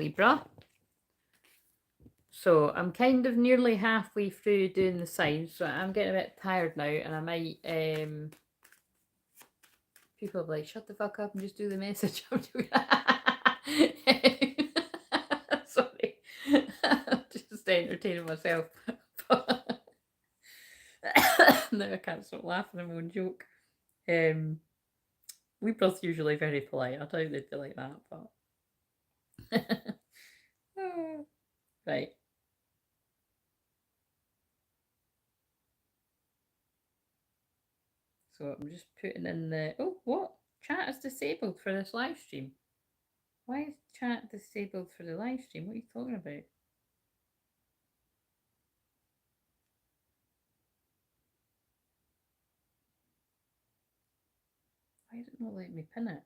Libra. So I'm kind of nearly halfway through doing the signs, so I'm getting a bit tired now, and I might people will be like, shut the fuck up and just do the message. I'm doing sorry. I'm just entertaining myself. No, I can't stop laughing at my own joke. Libra's usually very polite. I doubt they'd be like that, but right. So I'm just putting in the what? Chat is disabled for this live stream. Why is chat disabled for the live stream? What are you talking about? Why is it not letting me pin it?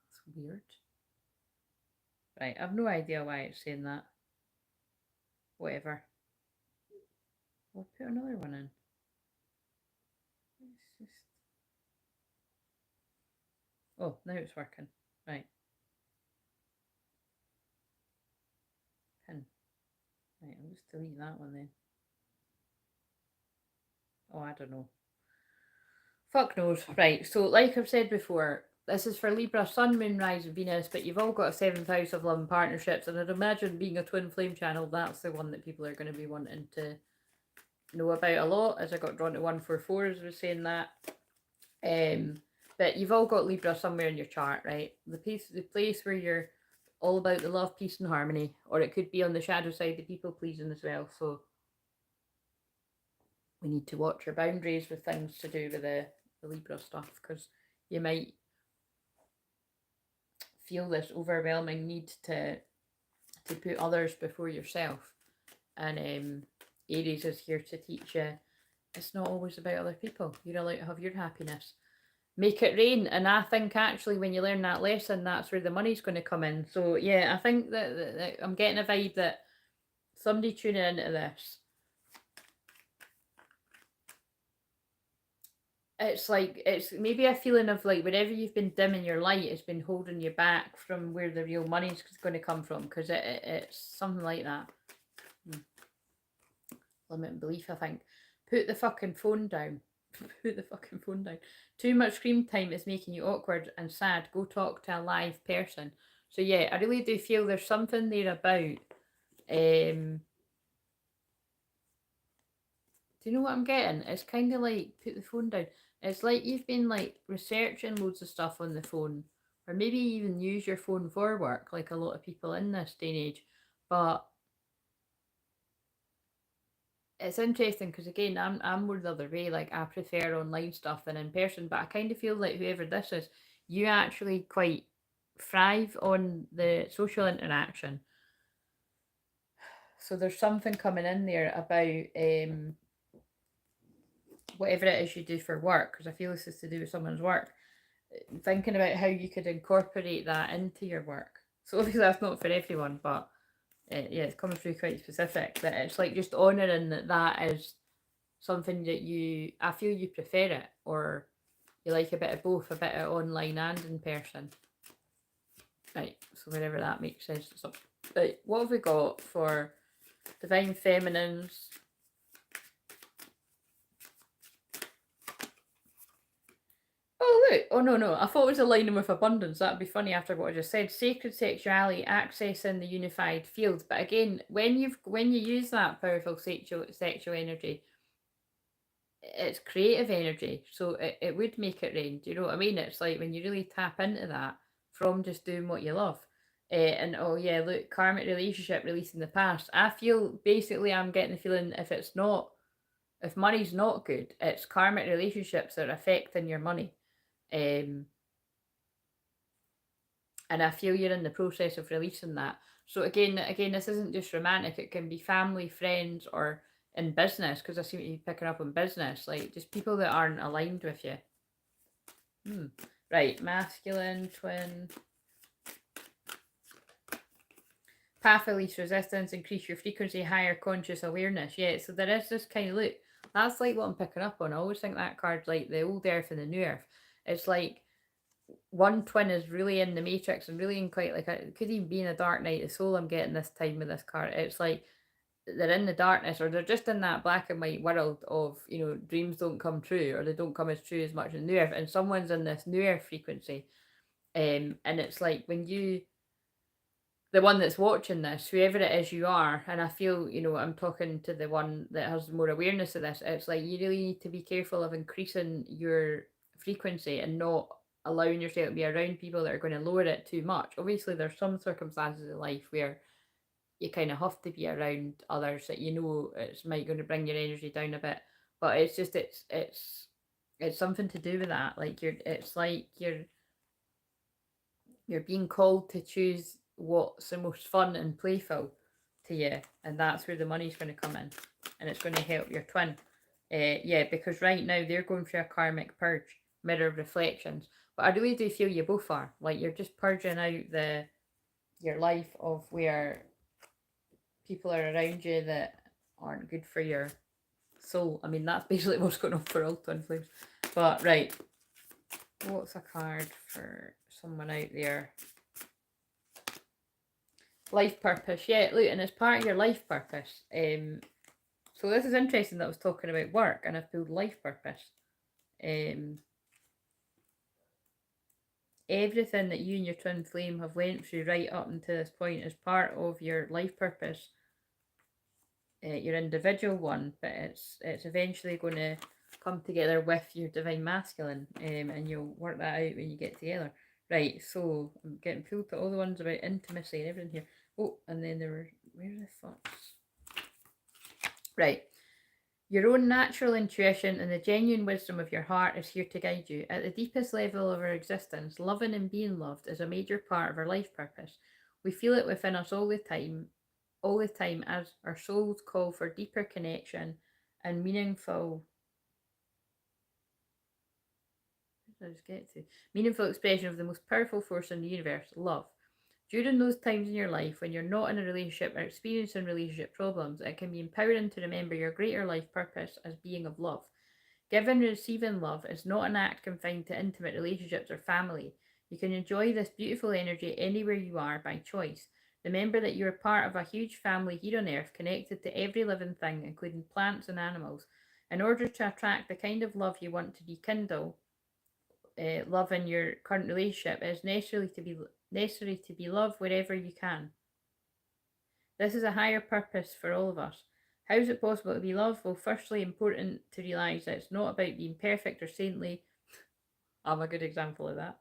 That's weird. Right, I've no idea why it's saying that. Whatever. We'll put another one in. It's just... Oh, now it's working. Right. Pin. Right, I'll just delete that one then. Oh, I don't know. Fuck knows. Right, so like I've said before, this is for Libra, Sun, Moon, Rise, and Venus, but you've all got a 7th house of love and partnerships, and I'd imagine being a twin flame channel, that's the one that people are going to be wanting to know about a lot, as I got drawn to 144 as I was saying that. But you've all got Libra somewhere in your chart, right? The place where you're all about the love, peace, and harmony, or it could be on the shadow side, the people pleasing as well. So we need to watch our boundaries with things to do with the Libra stuff, because you might feel this overwhelming need to put others before yourself. And Aries is here to teach you it's not always about other people. You're allowed to have your happiness. Make it rain. And I think actually when you learn that lesson, that's where the money's going to come in. So yeah, I think that I'm getting a vibe that somebody tuning into this, it's like it's maybe a feeling of like wherever you've been dimming your light, it's been holding you back from where the real money's going to come from, because it's something like that. Limiting belief, I think. Put the fucking phone down. Put the fucking phone down. Too much screen time is making you awkward and sad. Go talk to a live person. So yeah, I really do feel there's something there about do you know what I'm getting? It's kind of like put the phone down. It's like you've been like researching loads of stuff on the phone, or maybe even use your phone for work, like a lot of people in this day and age. But it's interesting because again, I'm more the other way. Like I prefer online stuff than in person, but I kind of feel like whoever this is, you actually quite thrive on the social interaction. So there's something coming in there about whatever it is you do for work, because I feel this is to do with someone's work. Thinking about how you could incorporate that into your work. So obviously that's not for everyone, but yeah, it's coming through quite specific. That it's like just honouring that is something that I feel you prefer it, or you like a bit of both, a bit of online and in person. Right, so wherever that makes sense. So, right, what have we got for Divine Feminines? Oh, look. Oh, no. I thought it was aligning with abundance. That'd be funny after what I just said. Sacred sexuality, accessing the unified field. But again, when you use that powerful sexual energy, it's creative energy. So it would make it rain. Do you know what I mean? It's like when you really tap into that from just doing what you love. And oh yeah, look, karmic relationship releasing the past. I feel basically I'm getting the feeling if money's not good, it's karmic relationships that are affecting your money. And I feel you're in the process of releasing that. So again, this isn't just romantic. It can be family, friends, or in business. Because I seem to be picking up on business, like just people that aren't aligned with you. Right, masculine twin. Path of least resistance, increase your frequency, higher conscious awareness. Yeah, so there is this kind of look. That's like what I'm picking up on. I always think that card's like the old earth and the new earth. It's like one twin is really in the Matrix and really in quite like it could even be in a Dark Night of the Soul. I'm getting this time with this card. It's like they're in the darkness, or they're just in that black and white world of, you know, dreams don't come true, or they don't come as true as much in New Earth, and someone's in this New Earth frequency. And it's like when you, the one that's watching this, whoever it is you are, and I feel, you know, I'm talking to the one that has more awareness of this, it's like you really need to be careful of increasing your frequency and not allowing yourself to be around people that are going to lower it too much. Obviously, there's some circumstances in life where you kind of have to be around others that you know it's might going to bring your energy down a bit, but it's just it's something to do with that. Like it's like you're being called to choose what's the most fun and playful to you, and that's where the money's going to come in, and it's going to help your twin. Yeah, because right now they're going through a karmic purge, mirror reflections. But I really do feel you both are like you're just purging out the your life of where people are around you that aren't good for your soul. I mean, that's basically what's going on for all twin flames. But right, what's a card for someone out there? Life purpose. Yeah, look, and it's part of your life purpose. So this is interesting that I was talking about work and I've pulled life purpose. Everything that you and your twin flame have went through right up until this point is part of your life purpose, your individual one, but it's eventually going to come together with your divine masculine, and you'll work that out when you get together. Right, so I'm getting pulled to all the ones about intimacy and everything here. Oh, and then there were, where are the thoughts? Right. Your own natural intuition and the genuine wisdom of your heart is here to guide you. At the deepest level of our existence, loving and being loved is a major part of our life purpose. We feel it within us all the time as our souls call for deeper connection and meaningful. What did I just get to? Meaningful expression of the most powerful force in the universe, love. During those times in your life when you're not in a relationship or experiencing relationship problems, it can be empowering to remember your greater life purpose as being of love. Giving and receiving love is not an act confined to intimate relationships or family. You can enjoy this beautiful energy anywhere you are by choice. Remember that you are part of a huge family here on earth connected to every living thing, including plants and animals. In order to attract the kind of love you want to rekindle, love in your current relationship, it is necessary to be loved wherever you can. This is a higher purpose for all of us. How is it possible to be loved? Well, firstly, important to realise that it's not about being perfect or saintly. I'm a good example of that.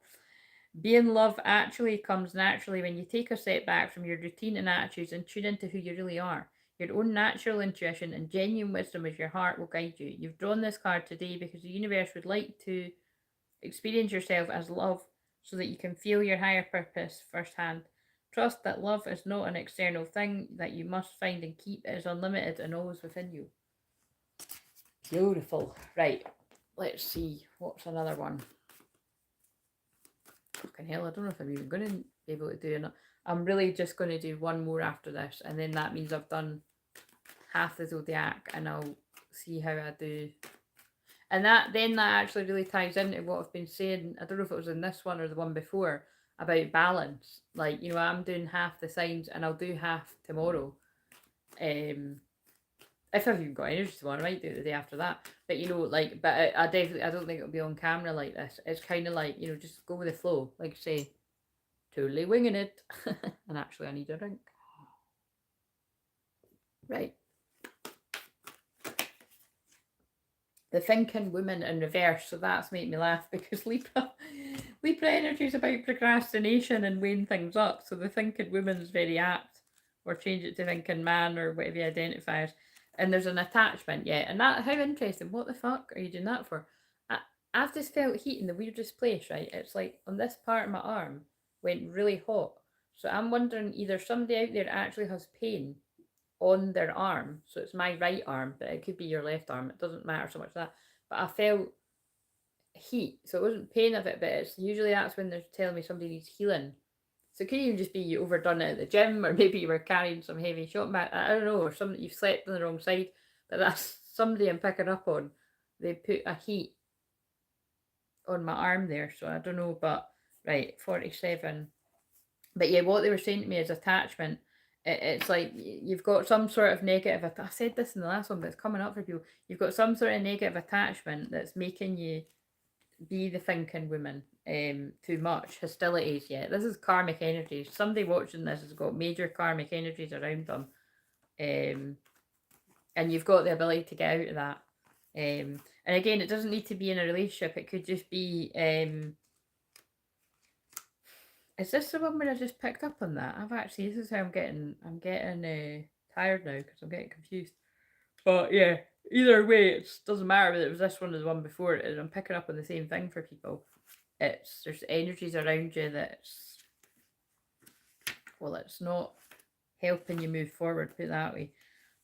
Being love actually comes naturally when you take a step back from your routine and attitudes and tune into who you really are. Your own natural intuition and genuine wisdom of your heart will guide you. You've drawn this card today because the universe would like to experience yourself as love so that you can feel your higher purpose firsthand. Trust that love is not an external thing that you must find and keep. It is unlimited and always within you. Beautiful. Right. Let's see. What's another one? Fucking hell, I don't know if I'm even going to be able to do it. I'm really just going to do one more after this, and then that means I've done half the zodiac, and I'll see how I do. And that actually really ties into what I've been saying. I don't know if it was in this one or the one before about balance. Like, you know, I'm doing half the signs and I'll do half tomorrow. If I've even got energy tomorrow, I might do it the day after that. But you know, like, but I definitely, I don't think it'll be on camera like this. It's kind of like, you know, just go with the flow. Like, say, totally winging it. And actually, I need a drink. Right. The thinking woman in reverse, so that's made me laugh because Libra energy is about procrastination and weighing things up. So the thinking woman is very apt, or change it to thinking man or whatever you identify as. And there's an attachment, yeah. And that, how interesting. What the fuck are you doing that for? I've just felt heat in the weirdest place, right? It's like on this part of my arm went really hot. So I'm wondering either somebody out there actually has pain on their arm. So it's my right arm, but it could be your left arm. It doesn't matter so much that. But I felt heat. So it wasn't pain of it, but it's usually that's when they're telling me somebody needs healing. So it could even just be you overdone it at the gym, or maybe you were carrying some heavy shopping bag. I don't know, or something you've slept on the wrong side. But that's somebody I'm picking up on. They put a heat on my arm there, so I don't know, but right, 47. But yeah, what they were saying to me is attachment. It's like you've got some sort of negative. I said this in the last one, but it's coming up for people. You've got some sort of negative attachment that's making you be the thinking woman too much. Hostilities, yeah. This is karmic energies. Somebody watching this has got major karmic energies around them. And you've got the ability to get out of that. And again, it doesn't need to be in a relationship. It could just be is this the one where I just picked up on that? I've actually, this is how I'm getting tired now because I'm getting confused. But yeah, either way, it doesn't matter whether it was this one or the one before it. I'm picking up on the same thing for people. There's energies around you that's, well, it's not helping you move forward, put it that way.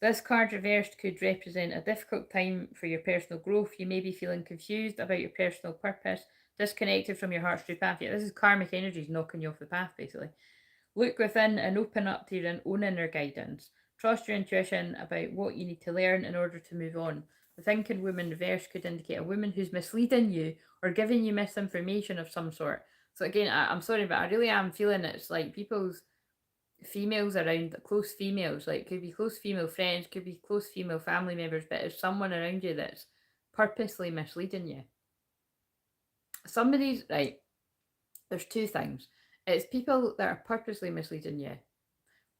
This card reversed could represent a difficult time for your personal growth. You may be feeling confused about your personal purpose, disconnected from your heart's true path. Yeah, this is karmic energies knocking you off the path, basically. Look within and open up to your own inner guidance. Trust your intuition about what you need to learn in order to move on. The thinking woman reverse could indicate a woman who's misleading you or giving you misinformation of some sort. So again, I'm sorry, but I really am feeling it's like people's females around, close females, like could be close female friends, could be close female family members, but it's someone around you that's purposely misleading you. Somebody's right. There's two things. It's people that are purposely misleading you,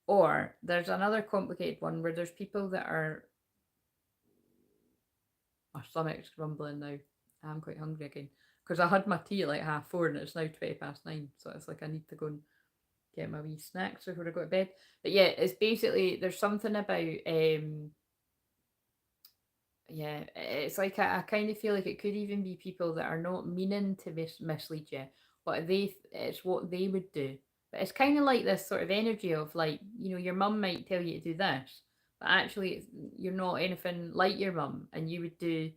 or there's another complicated one where there's people that are. My stomach's grumbling now. I'm quite hungry again because I had my tea at like 4:30 and it's now 9:20, so it's like I need to go and get my wee snacks before I go to bed. But yeah, it's basically there's something about yeah, it's like I kind of feel like it could even be people that are not meaning to mislead you, but it's what they would do. But it's kind of like this sort of energy of like, your mum might tell you to do this, but actually you're not anything like your mum and you would do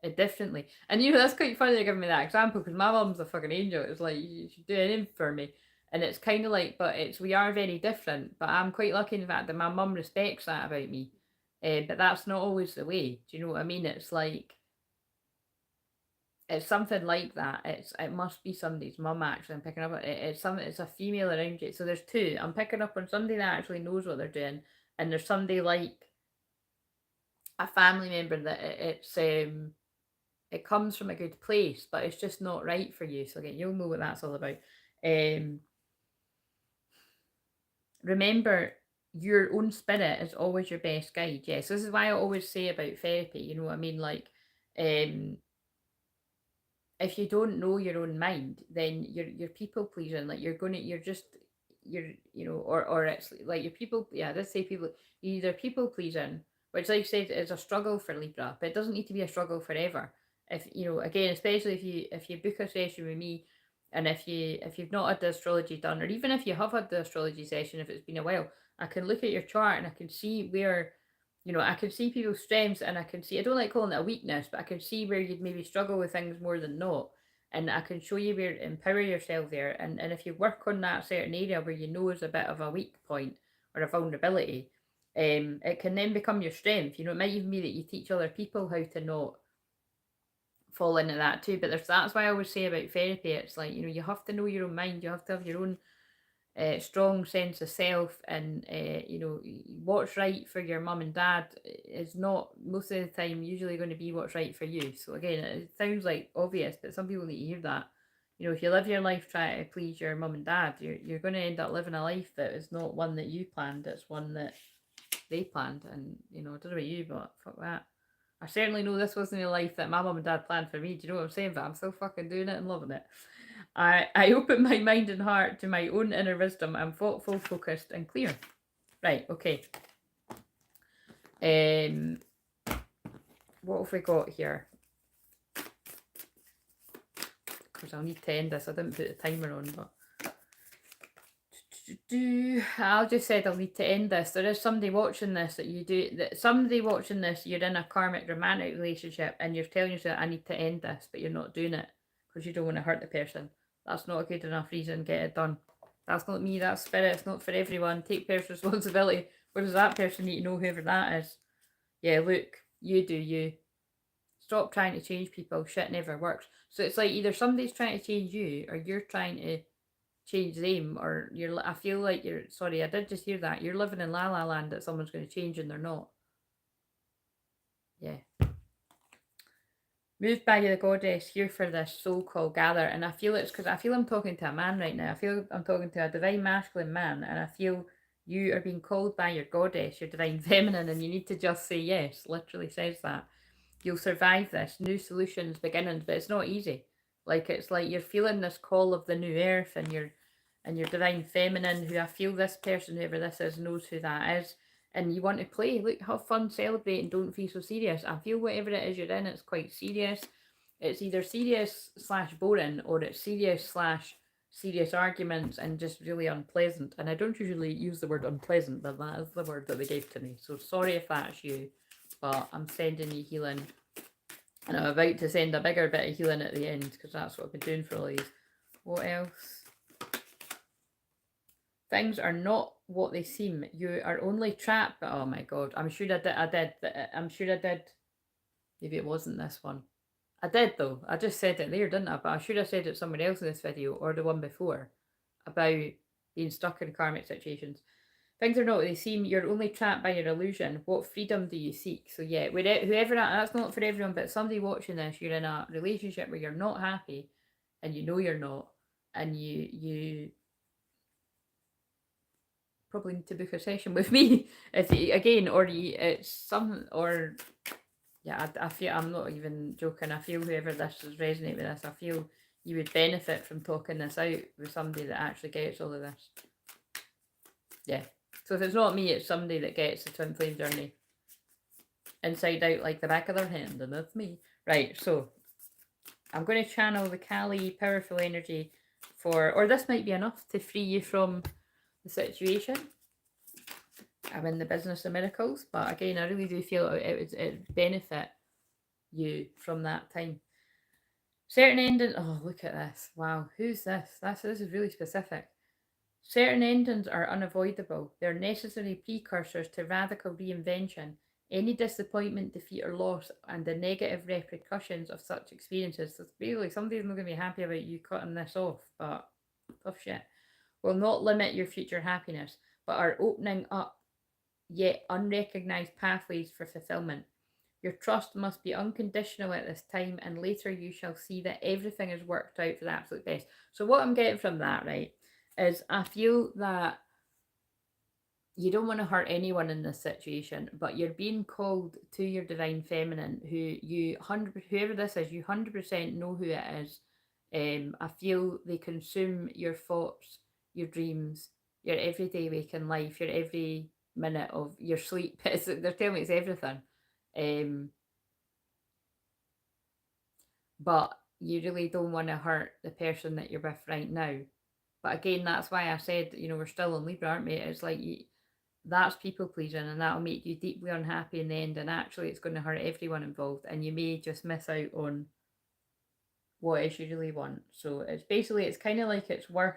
it differently. And that's quite funny they're giving me that example because my mum's a fucking angel. It's like you should do anything for me. And it's kind of like, but we are very different. But I'm quite lucky in the fact that my mum respects that about me. But that's not always the way. Do you know what I mean? It's like it's something like that. It must be somebody's mum actually. I'm picking up on it. It's a female around you. So there's two. I'm picking up on somebody that actually knows what they're doing, and there's somebody like a family member that it comes from a good place, but it's just not right for you. So again, you'll know what that's all about. Remember, your own spirit is always your best guide. Yes, this is why I always say about therapy. You know what I mean? Like, if you don't know your own mind, then you're people pleasing. Like or it's like your people. Yeah, let's say people either people pleasing, which like I said is a struggle for Libra, but it doesn't need to be a struggle forever. If again, especially if you book a session with me, and if you've not had the astrology done, or even if you have had the astrology session, if it's been a while, I can look at your chart and I can see where I can see people's strengths, and I can see, I don't like calling it a weakness, but I can see where you'd maybe struggle with things more than not. And I can show you where empower yourself there. And if you work on that certain area where you know is a bit of a weak point or a vulnerability, it can then become your strength. It might even be that you teach other people how to not fall into that too. But that's why I always say about therapy, it's like, you have to know your own mind, you have to have your own strong sense of self, and what's right for your mum and dad is not most of the time usually going to be what's right for you. So again, it sounds like obvious, but some people need to hear that. If you live your life trying to please your mum and dad, you're going to end up living a life that is not one that you planned, it's one that they planned. And I don't know about you, but fuck that. I certainly know this wasn't a life that my mum and dad planned for me. Do you know what I'm saying? But I'm still fucking doing it and loving it. I open my mind and heart to my own inner wisdom. I'm thoughtful, focused, and clear. Right, okay. What have we got here? Because I'll need to end this. I didn't put the timer on, but I'll just said I'll need to end this. There is somebody watching this you're in a karmic romantic relationship and you're telling yourself, I need to end this, but you're not doing it because you don't want to hurt the person. That's not a good enough reason. Get it done. That's not me, that's spirit. It's not for everyone. Take personal responsibility. What does that person need to know, whoever that is? Yeah, look, you do you. stop trying to change people. Shit never works. So it's like either somebody's trying to change you, or you're trying to change them, or I feel like you're, sorry, I did just hear that. You're living in la la land that someone's going to change and they're not. Yeah. Moved by the goddess here for this so-called gather, and I feel it's because I feel I'm talking to a man right now. I feel I'm talking to a divine masculine man, and I feel you are being called by your goddess, your divine feminine, and you need to just say yes. Literally says that. You'll survive this. New solutions, beginnings, but it's not easy. Like it's like you're feeling this call of the new earth, and your divine feminine, who I feel this person, whoever this is, knows who that is. And you want to play. Look, have fun, celebrate, and don't feel so serious. I feel whatever it is you're in, it's quite serious. It's either serious slash boring, or it's serious slash serious arguments and just really unpleasant. And I don't usually use the word unpleasant, but that is the word that they gave to me. So sorry if that's you, but I'm sending you healing. And I'm about to send a bigger bit of healing at the end, because that's what I've been doing for all these. What else? Things are not what they seem. You are only trapped. Oh my god. I'm sure I did. I'm sure I did. Maybe it wasn't this one. I did though. I just said it there, didn't I? But I should have said it somewhere else in this video, or the one before, about being stuck in karmic situations. Things are not what they seem. You're only trapped by your illusion. What freedom do you seek? So yeah, whoever that's not for everyone, but somebody watching this, you're in a relationship where you're not happy, and you know you're not, and you probably need to book a session with me if you, again, or you, it's some, or yeah, I feel, I'm not even joking. I feel whoever this is resonate with this, I feel you would benefit from talking this out with somebody that actually gets all of this. Yeah. So if it's not me, it's somebody that gets the twin flame journey inside out like the back of their hand, and that's me. Right, so I'm going to channel the Kali powerful energy for, or this might be enough to free you from the situation. I'm in the business of miracles, but again, I really do feel it would benefit you from that time. Certain endings. Oh, look at this! Wow, who's this? This is really specific. Certain endings are unavoidable. They're necessary precursors to radical reinvention. Any disappointment, defeat, or loss, and the negative repercussions of such experiences. So really, somebody's not going to be happy about you cutting this off, but tough shit. Will not limit your future happiness, but are opening up yet unrecognized pathways for fulfillment. Your trust must be unconditional at this time, and later you shall see that everything is worked out for the absolute best. So, what I'm getting from that, right, is I feel that you don't want to hurt anyone in this situation, but you're being called to your divine feminine, who you whoever this is, you 100% know who it is. I feel they consume your thoughts, your dreams, your everyday waking life, your every minute of your sleep. They're telling me it's everything. But you really don't want to hurt the person that you're with right now. But again, that's why I said, we're still in Libra, aren't we? It's like that's people pleasing, and that'll make you deeply unhappy in the end. And actually, it's going to hurt everyone involved, and you may just miss out on what it is you really want. So it's basically, it's kind of like it's worth.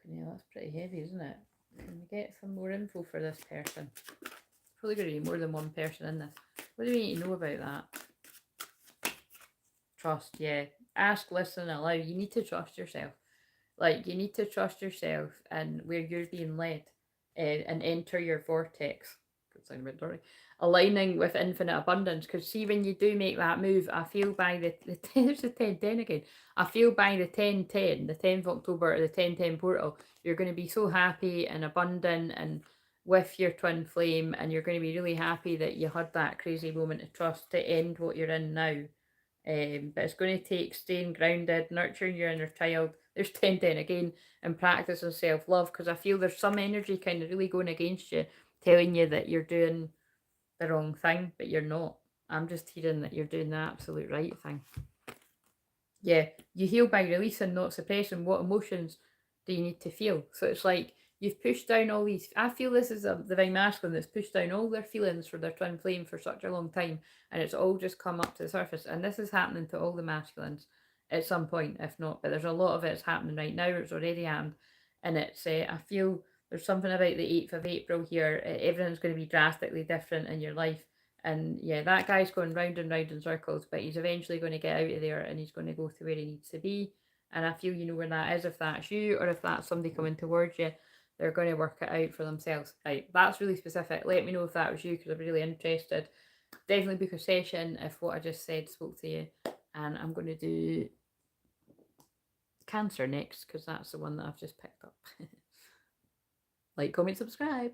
Fucking hell, that's pretty heavy, isn't it? Can we get some more info for this person? Probably going to be more than one person in this. What do we need to know about that? Trust, yeah. Ask, listen, allow. You need to trust yourself. Like, you need to trust yourself and where you're being led, and enter your vortex. Could sound a bit dirty. Aligning with infinite abundance. Because see, when you do make that move, I feel by the there's the 10-10 again. I feel by the 10-10, the 10th of October, or the 10-10 portal, you're going to be so happy and abundant and with your twin flame, and you're going to be really happy that you had that crazy moment of trust to end what you're in now. But it's going to take staying grounded, nurturing your inner child. There's 10-10 again, and practice of self-love, because I feel there's some energy kind of really going against you, telling you that you're doing the wrong thing, but you're not. I'm just hearing that you're doing the absolute right thing. Yeah, you heal by releasing, not suppressing. What emotions do you need to feel? So it's like you've pushed down all these. I feel this is a divine masculine that's pushed down all their feelings for their twin flame for such a long time, and it's all just come up to the surface. And this is happening to all the masculines at some point, if not. But there's a lot of it's happening right now. It's already happened, and it's. I feel There's something about the 8th of April here. Everything's going to be drastically different in your life. And yeah, that guy's going round and round in circles, but he's eventually going to get out of there and he's going to go to where he needs to be. And I feel you know where that is, if that's you or if that's somebody coming towards you. They're going to work it out for themselves. Right, that's really specific. Let me know if that was you because I'm really interested. Definitely book a session if what I just said spoke to you. And I'm going to do Cancer next because that's the one that I've just picked up. Like, comment, subscribe.